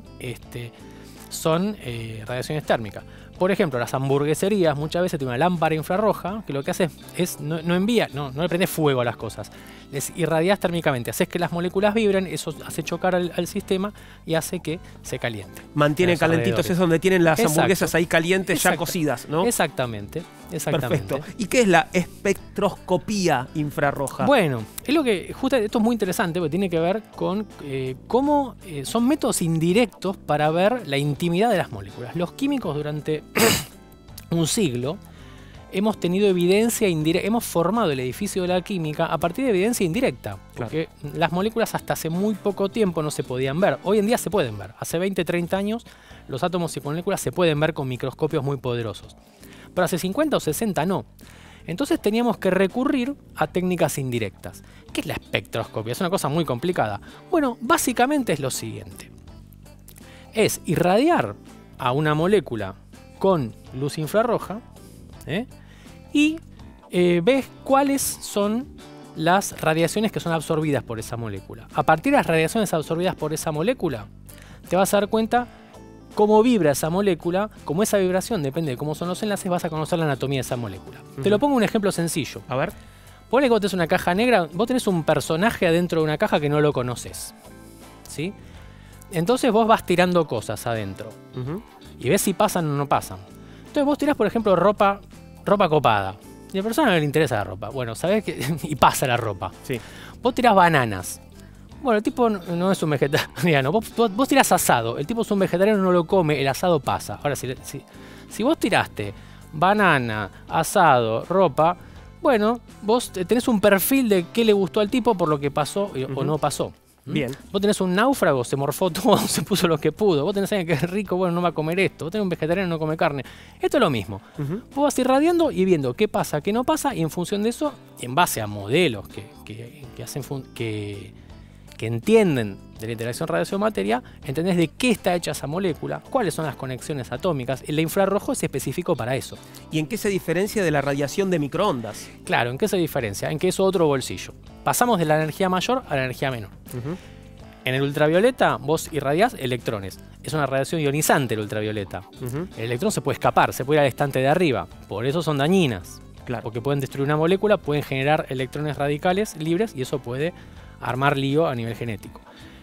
son radiaciones térmicas. Por ejemplo, las hamburgueserías muchas veces tienen una lámpara infrarroja que lo que hace es no le prende fuego a las cosas. Les irradias térmicamente, haces que las moléculas vibren, eso hace chocar al sistema y hace que se caliente. Mantiene calentitos, es donde tienen las hamburguesas ahí calientes ya cocidas, ¿no? Exactamente. Exactamente. Perfecto. ¿Y qué es la espectroscopía infrarroja? Bueno, es lo que justo esto es muy interesante porque tiene que ver con cómo son métodos indirectos para ver la intimidad de las moléculas. Los químicos durante un siglo hemos tenido evidencia indirecta, hemos formado el edificio de la química a partir de evidencia indirecta, porque las moléculas hasta hace muy poco tiempo no se podían ver. Hoy en día se pueden ver. Hace 20, 30 años los átomos y moléculas se pueden ver con microscopios muy poderosos. Pero hace 50 o 60 no. Entonces teníamos que recurrir a técnicas indirectas. ¿Qué es la espectroscopia? Es una cosa muy complicada. Bueno, básicamente es lo siguiente. Es irradiar a una molécula con luz infrarroja, y ves cuáles son las radiaciones que son absorbidas por esa molécula. A partir de las radiaciones absorbidas por esa molécula, te vas a dar cuenta cómo vibra esa molécula. Como esa vibración depende de cómo son los enlaces, vas a conocer la anatomía de esa molécula. Te lo pongo un ejemplo sencillo. A ver. Ponle que vos tenés una caja negra, vos tenés un personaje adentro de una caja que no lo conoces, ¿sí? Entonces vos vas tirando cosas adentro y ves si pasan o no pasan. Entonces vos tirás, por ejemplo, ropa copada. Y a la persona no le interesa la ropa. Bueno, ¿sabés qué? Y pasa la ropa. Sí. Vos tirás bananas. Bueno, el tipo no es un vegetariano. Vos tirás asado. El tipo es un vegetariano, no lo come, el asado pasa. Ahora, si vos tiraste banana, asado, ropa, bueno, vos tenés un perfil de qué le gustó al tipo por lo que pasó o no pasó. Bien. Vos tenés un náufrago, se morfó todo, se puso lo que pudo. Vos tenés a alguien que es rico, bueno, no va a comer esto. Vos tenés un vegetariano, no come carne. Esto es lo mismo. Vos vas irradiando y viendo qué pasa, qué no pasa, y en función de eso, en base a modelos que entienden de la interacción radiación-materia, entendés de qué está hecha esa molécula, cuáles son las conexiones atómicas. El infrarrojo es específico para eso. ¿Y en qué se diferencia de la radiación de microondas? Claro, ¿en qué se diferencia? En que es otro bolsillo. Pasamos de la energía mayor a la energía menor. En el ultravioleta vos irradiás electrones. Es una radiación ionizante el ultravioleta. El electrón se puede escapar, se puede ir al estante de arriba. Por eso son dañinas. Claro. Porque pueden destruir una molécula, pueden generar electrones radicales libres y eso puede armar lío a nivel genético.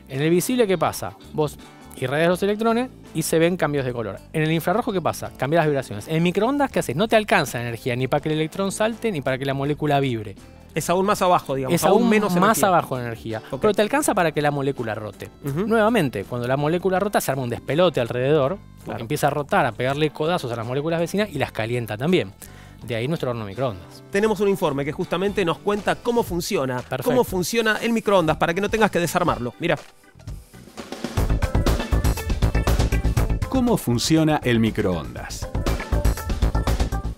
En el visible, ¿qué pasa? Vos irradias los electrones y se ven cambios de color. En el infrarrojo, ¿qué pasa? Cambias las vibraciones. En microondas, ¿qué haces? No te alcanza la energía ni para que el electrón salte ni para que la molécula vibre. Es aún más abajo, digamos. Es aún menos más energía. abajo en energía. Okay. Pero te alcanza para que la molécula rote. Nuevamente, cuando la molécula rota, se arma un despelote alrededor. Claro. Empieza a rotar, a pegarle codazos a las moléculas vecinas y las calienta también. De ahí nuestro horno microondas. Tenemos un informe que justamente nos cuenta cómo funciona. Perfecto. Cómo funciona el microondas para que no tengas que desarmarlo. Mira. ¿Cómo funciona el microondas?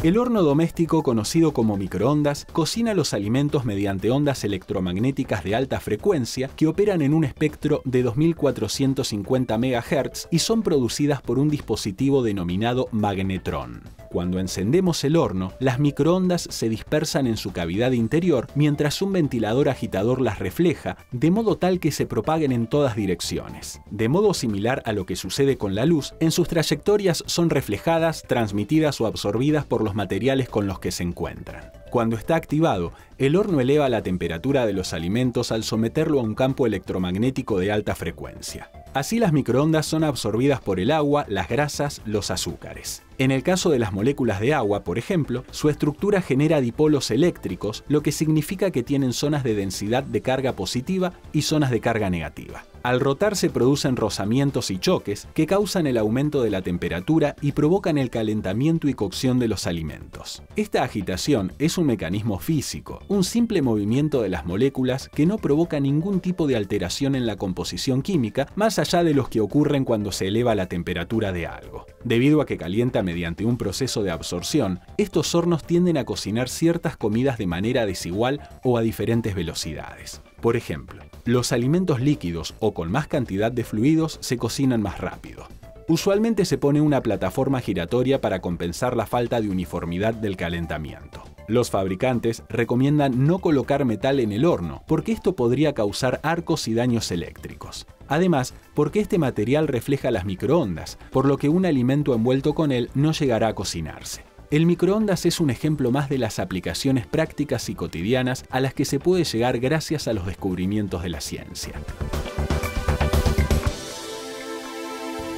El horno doméstico, conocido como microondas, cocina los alimentos mediante ondas electromagnéticas de alta frecuencia que operan en un espectro de 2450 MHz y son producidas por un dispositivo denominado magnetrón. Cuando encendemos el horno, las microondas se dispersan en su cavidad interior mientras un ventilador agitador las refleja, de modo tal que se propaguen en todas direcciones. De modo similar a lo que sucede con la luz, en sus trayectorias son reflejadas, transmitidas o absorbidas por los materiales con los que se encuentran. Cuando está activado, el horno eleva la temperatura de los alimentos al someterlo a un campo electromagnético de alta frecuencia. Así las microondas son absorbidas por el agua, las grasas, los azúcares. En el caso de las moléculas de agua, por ejemplo, su estructura genera dipolos eléctricos, lo que significa que tienen zonas de densidad de carga positiva y zonas de carga negativa. Al rotar se producen rozamientos y choques que causan el aumento de la temperatura y provocan el calentamiento y cocción de los alimentos. Esta agitación es un mecanismo físico, un simple movimiento de las moléculas que no provoca ningún tipo de alteración en la composición química más allá de los que ocurren cuando se eleva la temperatura de algo. Debido a que calienta mediante un proceso de absorción, estos hornos tienden a cocinar ciertas comidas de manera desigual o a diferentes velocidades. Por ejemplo, los alimentos líquidos o con más cantidad de fluidos se cocinan más rápido. Usualmente se pone una plataforma giratoria para compensar la falta de uniformidad del calentamiento. Los fabricantes recomiendan no colocar metal en el horno, porque esto podría causar arcos y daños eléctricos. Además, porque este material refleja las microondas, por lo que un alimento envuelto con él no llegará a cocinarse. El microondas es un ejemplo más de las aplicaciones prácticas y cotidianas a las que se puede llegar gracias a los descubrimientos de la ciencia.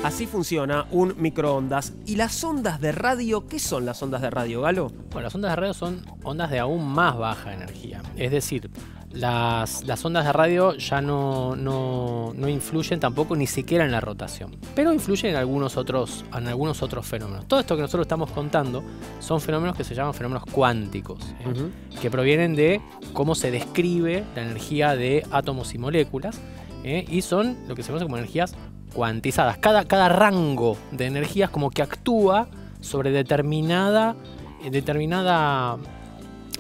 Así funciona un microondas. ¿Y las ondas de radio? ¿Qué son las ondas de radio, Galo? Bueno, las ondas de radio son ondas de aún más baja energía. Es decir, las ondas de radio ya no influyen tampoco ni siquiera en la rotación, pero influyen en algunos otros fenómenos. Todo esto que nosotros estamos contando son fenómenos que se llaman fenómenos cuánticos, que provienen de cómo se describe la energía de átomos y moléculas, y son lo que se conoce como energías cuantizadas. Cada rango de energías como que actúa sobre determinada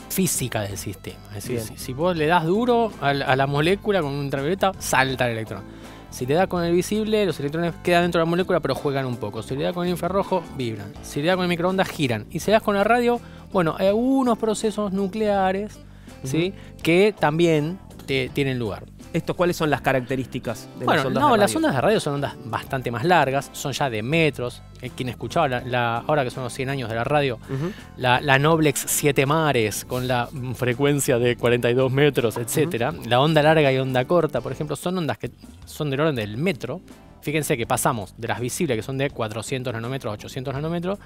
física del sistema. Es decir, si vos le das duro a la molécula con un ultravioleta, salta el electrón. Si le das con el visible, los electrones quedan dentro de la molécula pero juegan un poco. Si le das con el infrarrojo, vibran. Si le das con el microondas, giran. Y si le das con la radio, bueno, hay algunos procesos nucleares, ¿sí?, que también tienen lugar. ¿Cuáles son las características de las ondas de radio? Las ondas de radio son ondas bastante más largas, son ya de metros. Quien escuchaba ahora que son los 100 años de la radio, la Noblex 7 mares con la frecuencia de 42 metros, etcétera. La onda larga y onda corta, por ejemplo, son ondas que son del orden del metro. Fíjense que pasamos de las visibles, que son de 400 nanómetros a 800 nanómetros,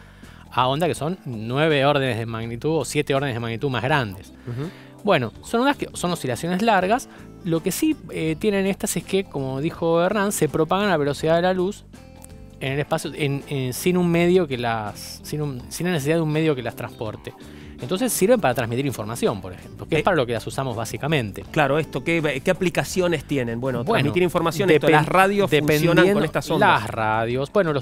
a ondas que son 9 órdenes de magnitud o 7 órdenes de magnitud más grandes. Bueno, son ondas que son oscilaciones largas. Lo que sí tienen estas es que, como dijo Hernán, se propagan a la velocidad de la luz en el espacio sin un medio sin la necesidad de un medio que las transporte. Entonces sirven para transmitir información, por ejemplo, que es para lo que las usamos básicamente. Claro, ¿qué aplicaciones tienen? Bueno, transmitir información, las radios funcionan con estas ondas. Las radios, bueno,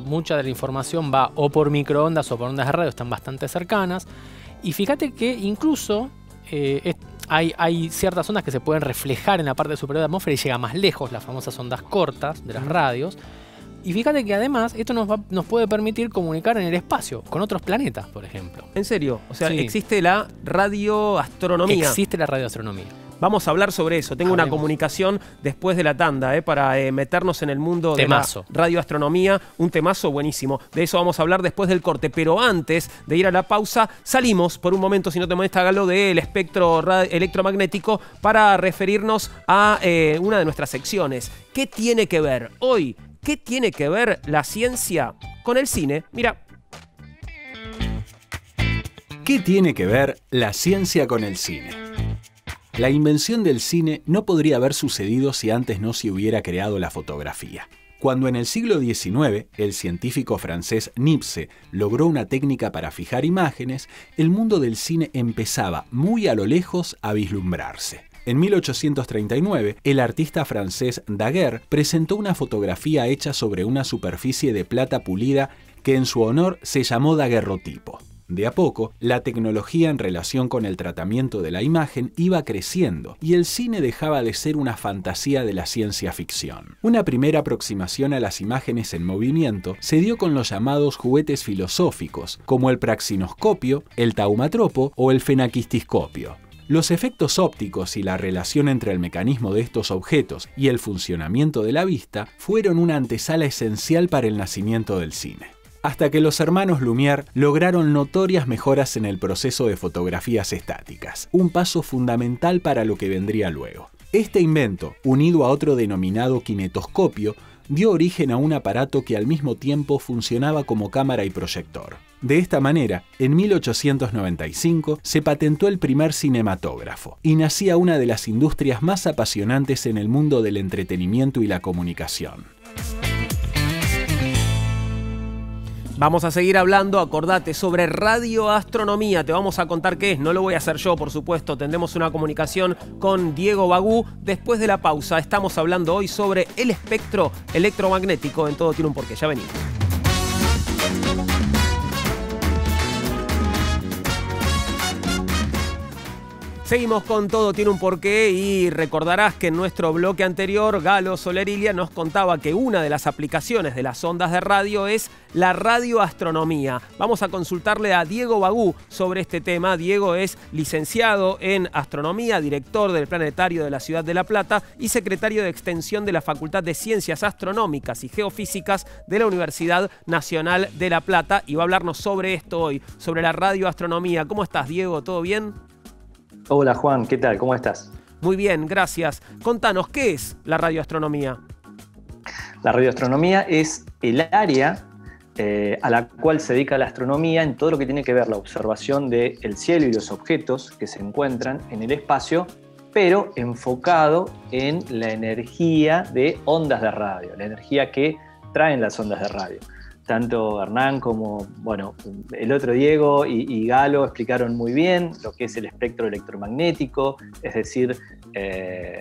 mucha de la información va o por microondas o por ondas de radio, están bastante cercanas. Y fíjate que incluso hay ciertas ondas que se pueden reflejar en la parte superior de la atmósfera y llega más lejos, las famosas ondas cortas de las radios. Y fíjate que además esto nos puede permitir comunicar en el espacio con otros planetas, por ejemplo. ¿En serio? O sea, sí. Existe la radioastronomía. Existe la radioastronomía. Vamos a hablar sobre eso. Tengo una comunicación después de la tanda, para meternos en el mundo de la radioastronomía. Un temazo buenísimo. De eso vamos a hablar después del corte. Pero antes de ir a la pausa, salimos por un momento, si no te molesta, Galo, del espectro electromagnético para referirnos a una de nuestras secciones. ¿Qué tiene que ver hoy? ¿Qué tiene que ver la ciencia con el cine? Mira. ¿Qué tiene que ver la ciencia con el cine? La invención del cine no podría haber sucedido si antes no se hubiera creado la fotografía. Cuando en el siglo XIX el científico francés Niepce logró una técnica para fijar imágenes, el mundo del cine empezaba muy a lo lejos a vislumbrarse. En 1839, el artista francés Daguerre presentó una fotografía hecha sobre una superficie de plata pulida que en su honor se llamó daguerrotipo. De a poco, la tecnología en relación con el tratamiento de la imagen iba creciendo y el cine dejaba de ser una fantasía de la ciencia ficción. Una primera aproximación a las imágenes en movimiento se dio con los llamados juguetes filosóficos, como el praxinoscopio, el taumatropo o el fenaquistiscopio. Los efectos ópticos y la relación entre el mecanismo de estos objetos y el funcionamiento de la vista fueron una antesala esencial para el nacimiento del cine. Hasta que los hermanos Lumière lograron notorias mejoras en el proceso de fotografías estáticas, un paso fundamental para lo que vendría luego. Este invento, unido a otro denominado kinetoscopio, dio origen a un aparato que al mismo tiempo funcionaba como cámara y proyector. De esta manera, en 1895 se patentó el primer cinematógrafo y nacía una de las industrias más apasionantes en el mundo del entretenimiento y la comunicación. Vamos a seguir hablando, acordate, sobre radioastronomía. Te vamos a contar qué es, no lo voy a hacer yo, por supuesto. Tendremos una comunicación con Diego Bagú después de la pausa. Estamos hablando hoy sobre el espectro electromagnético. En Todo Tiene un Porqué. Ya venimos. Seguimos con Todo Tiene un Porqué y recordarás que en nuestro bloque anterior Galo Solerilia nos contaba que una de las aplicaciones de las ondas de radio es la radioastronomía. Vamos a consultarle a Diego Bagú sobre este tema. Diego es licenciado en astronomía, director del Planetario de la Ciudad de La Plata y secretario de extensión de la Facultad de Ciencias Astronómicas y Geofísicas de la Universidad Nacional de La Plata y va a hablarnos sobre esto hoy, sobre la radioastronomía. ¿Cómo estás, Diego? ¿Todo bien? Hola Juan, ¿qué tal? ¿Cómo estás? Muy bien, gracias. Contanos, ¿qué es la radioastronomía? La radioastronomía es el área a la cual se dedica la astronomía en todo lo que tiene que ver la observación del cielo y los objetos que se encuentran en el espacio, pero enfocado en la energía de ondas de radio, la energía que traen las ondas de radio. Tanto Hernán como el otro Diego y Galo explicaron muy bien lo que es el espectro electromagnético, es decir,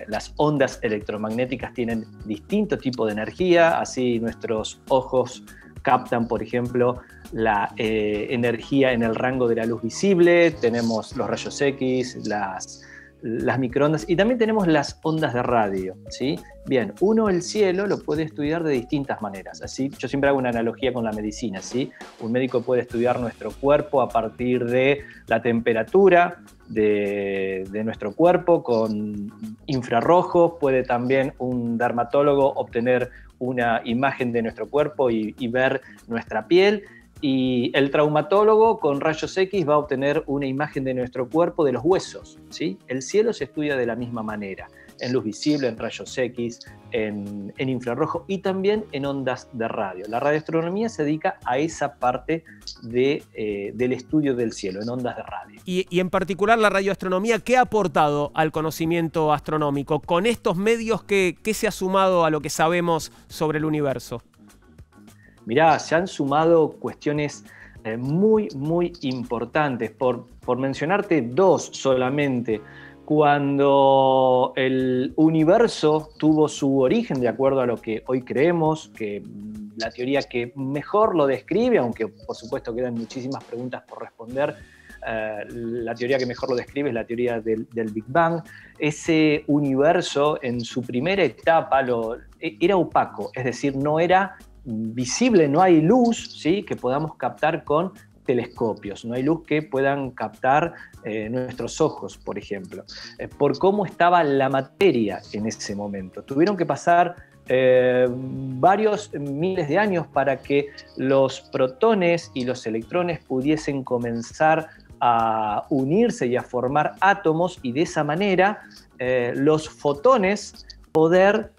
las ondas electromagnéticas tienen distintos tipos de energía, así nuestros ojos captan, por ejemplo, la energía en el rango de la luz visible, tenemos los rayos X, las microondas y también tenemos las ondas de radio, ¿sí? Bien, uno el cielo lo puede estudiar de distintas maneras, así yo siempre hago una analogía con la medicina, ¿sí? Un médico puede estudiar nuestro cuerpo a partir de la temperatura de nuestro cuerpo con infrarrojos, puede también un dermatólogo obtener una imagen de nuestro cuerpo y ver nuestra piel, y el traumatólogo con rayos X va a obtener una imagen de nuestro cuerpo, de los huesos, ¿sí? El cielo se estudia de la misma manera, en luz visible, en rayos X, en infrarrojo y también en ondas de radio. La radioastronomía se dedica a esa parte del estudio del cielo, en ondas de radio. Y en particular la radioastronomía, ¿qué ha aportado al conocimiento astronómico? Con estos medios, ¿qué se ha sumado a lo que sabemos sobre el universo? Mirá, se han sumado cuestiones muy, muy importantes. Por mencionarte dos solamente, cuando el universo tuvo su origen de acuerdo a lo que hoy creemos, que la teoría que mejor lo describe, aunque por supuesto quedan muchísimas preguntas por responder, la teoría que mejor lo describe es la teoría del Big Bang. Ese universo en su primera etapa era opaco, es decir, no era visible, no hay luz, ¿sí?, que podamos captar con telescopios, no hay luz que puedan captar nuestros ojos, por ejemplo, por cómo estaba la materia en ese momento. Tuvieron que pasar varios miles de años para que los protones y los electrones pudiesen comenzar a unirse y a formar átomos, y de esa manera los fotones poder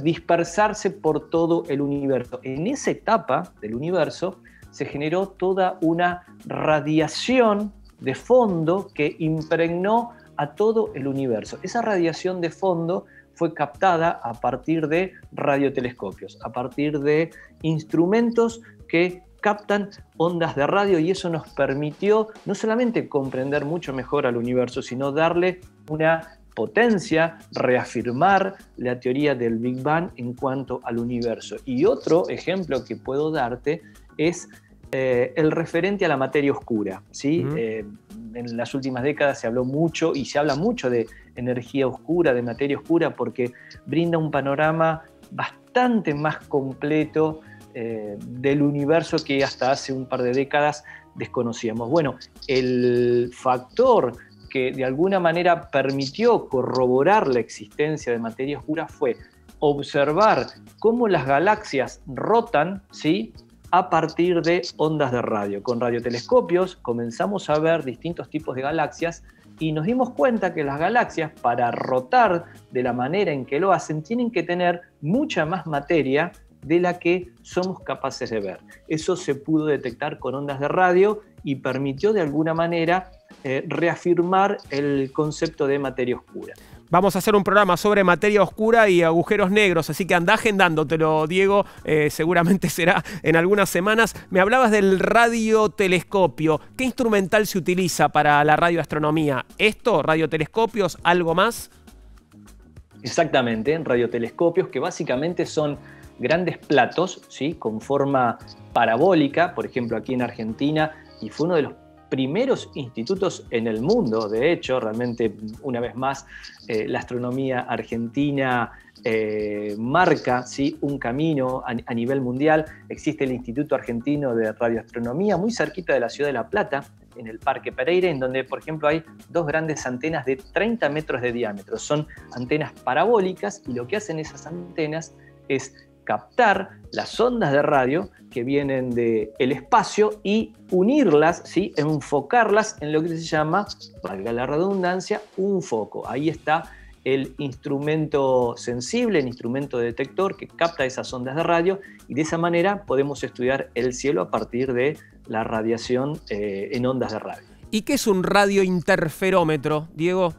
dispersarse por todo el universo. En esa etapa del universo se generó toda una radiación de fondo que impregnó a todo el universo. Esa radiación de fondo fue captada a partir de radiotelescopios, a partir de instrumentos que captan ondas de radio, y eso nos permitió no solamente comprender mucho mejor al universo, sino darle una potencia, reafirmar la teoría del Big Bang en cuanto al universo. Y otro ejemplo que puedo darte es el referente a la materia oscura, ¿sí? En las últimas décadas se habló mucho y se habla mucho de energía oscura, de materia oscura, porque brinda un panorama bastante más completo del universo que hasta hace un par de décadas desconocíamos. Bueno, el factor que de alguna manera permitió corroborar la existencia de materia oscura fue observar cómo las galaxias rotan, ¿sí?, a partir de ondas de radio. Con radiotelescopios comenzamos a ver distintos tipos de galaxias y nos dimos cuenta que las galaxias, para rotar de la manera en que lo hacen, tienen que tener mucha más materia de la que somos capaces de ver. Eso se pudo detectar con ondas de radio y permitió de alguna manera reafirmar el concepto de materia oscura. Vamos a hacer un programa sobre materia oscura y agujeros negros, así que andá agendándotelo, Diego, seguramente será en algunas semanas. Me hablabas del radiotelescopio. ¿Qué instrumental se utiliza para la radioastronomía? ¿Esto, radiotelescopios, algo más? Exactamente, radiotelescopios que básicamente son grandes platos, ¿sí?, con forma parabólica, por ejemplo aquí en Argentina, y fue uno de los primeros institutos en el mundo. De hecho, realmente, una vez más, la astronomía argentina marca, ¿sí?, un camino a nivel mundial. Existe el Instituto Argentino de Radioastronomía, muy cerquita de la ciudad de La Plata, en el Parque Pereira, en donde, por ejemplo, hay dos grandes antenas de 30 metros de diámetro. Son antenas parabólicas, y lo que hacen esas antenas es captar las ondas de radio que vienen del espacio y unirlas, ¿sí?, enfocarlas en lo que se llama, valga la redundancia, un foco. Ahí está el instrumento sensible, el instrumento detector que capta esas ondas de radio, y de esa manera podemos estudiar el cielo a partir de la radiación en ondas de radio. ¿Y qué es un radiointerferómetro, Diego?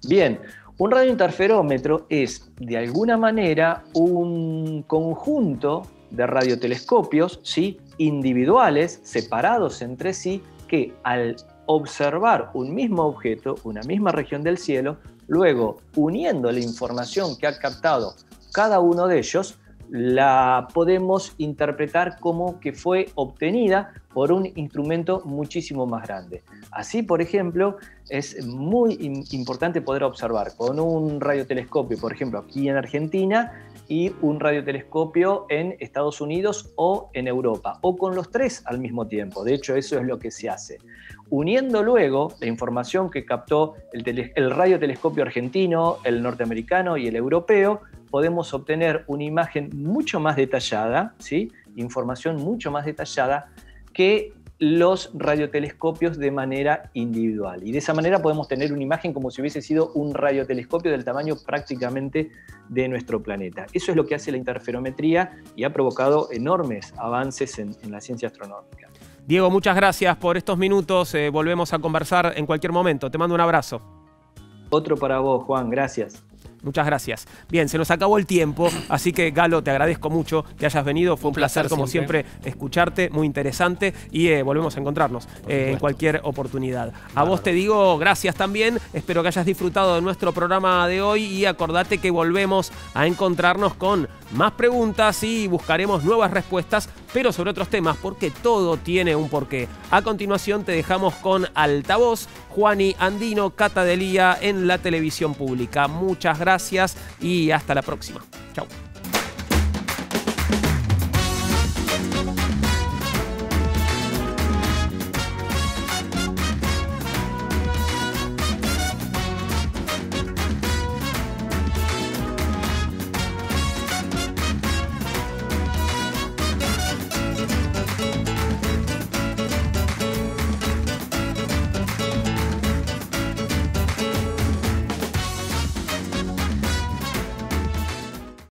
Bien, un radiointerferómetro es de alguna manera un conjunto de radiotelescopios, ¿sí?, individuales, separados entre sí, que al observar un mismo objeto, una misma región del cielo, luego uniendo la información que ha captado cada uno de ellos, la podemos interpretar como que fue obtenida por un instrumento muchísimo más grande. Así, por ejemplo, es muy importante poder observar con un radiotelescopio, por ejemplo, aquí en Argentina, y un radiotelescopio en Estados Unidos o en Europa, o con los tres al mismo tiempo. De hecho, eso es lo que se hace. Uniendo luego la información que captó el radiotelescopio argentino, el norteamericano y el europeo, podemos obtener una imagen mucho más detallada, ¿sí?, información mucho más detallada que los radiotelescopios de manera individual. Y de esa manera podemos tener una imagen como si hubiese sido un radiotelescopio del tamaño prácticamente de nuestro planeta. Eso es lo que hace la interferometría y ha provocado enormes avances en la ciencia astronómica. Diego, muchas gracias por estos minutos. Volvemos a conversar en cualquier momento. Te mando un abrazo. Otro para vos, Juan. Gracias. Muchas gracias. Bien, se nos acabó el tiempo, así que Galo, te agradezco mucho que hayas venido. Fue un placer como siempre, escucharte, muy interesante, y volvemos a encontrarnos en cualquier oportunidad. A vos te digo gracias también, espero que hayas disfrutado de nuestro programa de hoy y acordate que volvemos a encontrarnos con más preguntas y buscaremos nuevas respuestas, pero sobre otros temas, porque todo tiene un porqué. A continuación te dejamos con Altavoz, Juani Andino, Cata Delia en la televisión pública. Muchas gracias y hasta la próxima. Chau.